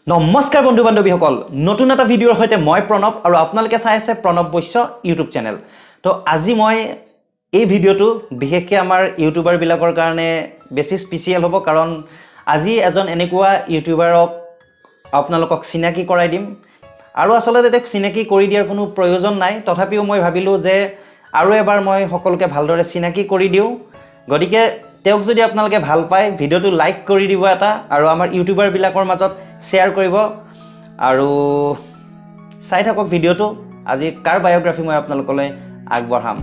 নমস্কাৰ বন্ধু বান্ধৱীসকল নতুন এটা ভিডিঅ'ৰ সৈতে মই প্ৰণৱ আৰু আপোনালোকে চাই আছে প্ৰণৱ বৈশ্য ইউটিউব চেনেল তো আজি মই এই ভিডিঅ'টো বিশেষকৈ আমাৰ ইউটিউবাৰ বিলাকৰ কাৰণে বেছি স্পেচিয়েল হ'ব কাৰণ আজি এজন এনেকুৱা ইউটিউবাৰক আপোনালোকক চিনাকি কৰাই দিম আৰু আসলতে তেওঁক চিনাকি কৰি দিয়াৰ কোনো প্ৰয়োজন নাই তথাপিও মই ভাবিলোঁ যে আৰু এবাৰ মই সকলোকে ভালদৰে চিনাকি কৰি দিওঁ গতিকে তেওঁক যদি আপোনালোকে ভাল পায় ভিডিঅ'টো লাইক কৰি দিব এটা আৰু আমাৰ ইউটিউবাৰ বিলাকৰ মাজত শ্বেয়াৰ কৰিব আৰু চাই থাকক ভিডিঅ'টো আজি কাৰ বায়োগ্ৰাফি মই আপোনালোকলৈ আগবঢ়াম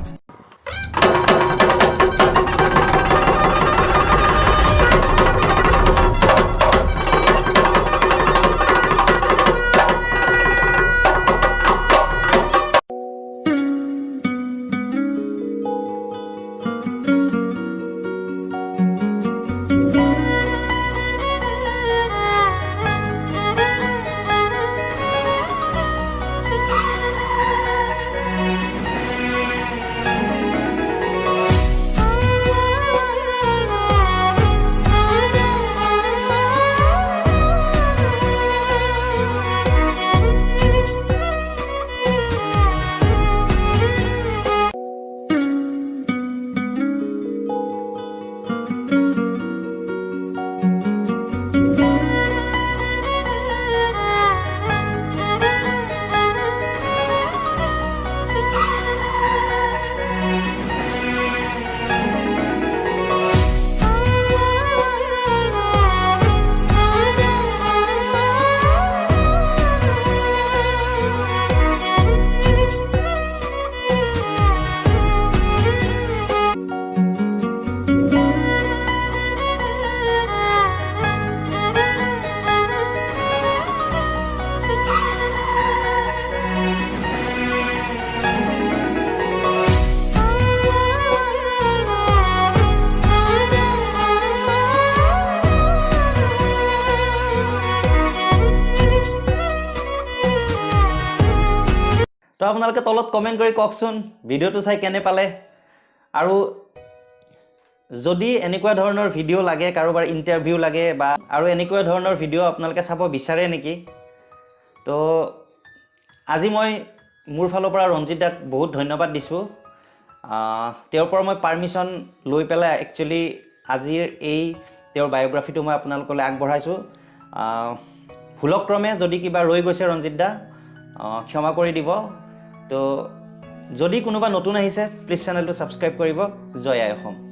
তো আপোনালোকে তলত কমেন্ট কৰি কওকচোন ভিডিঅ'টো চাই কেনে পালে আৰু যদি এনেকুৱা ধৰণৰ ভিডিঅ' লাগে কাৰোবাৰ ইণ্টাৰভিউ লাগে বা আৰু এনেকুৱা ধৰণৰ ভিডিঅ' আপোনালোকে চাব বিচাৰে নেকি তো আজি মই মোৰ ফালৰ পৰা ৰঞ্জিত দাক বহুত ধন্যবাদ দিছোঁ তেওঁৰ পৰা মই পাৰমিশ্যন লৈ পেলাই একচুৱেলি আজিৰ এই তেওঁৰ বায়োগ্ৰাফিটো মই আপোনালোকলৈ আগবঢ়াইছোঁ ভুলক্ৰমে যদি কিবা ৰৈ গৈছে ৰঞ্জিত দা ক্ষমা কৰি দিব তো যদি কোনোবা নতুন আহিছে প্লিজ চেনেলটো ছাবস্ক্ৰাইব কৰিব জয় আই অসম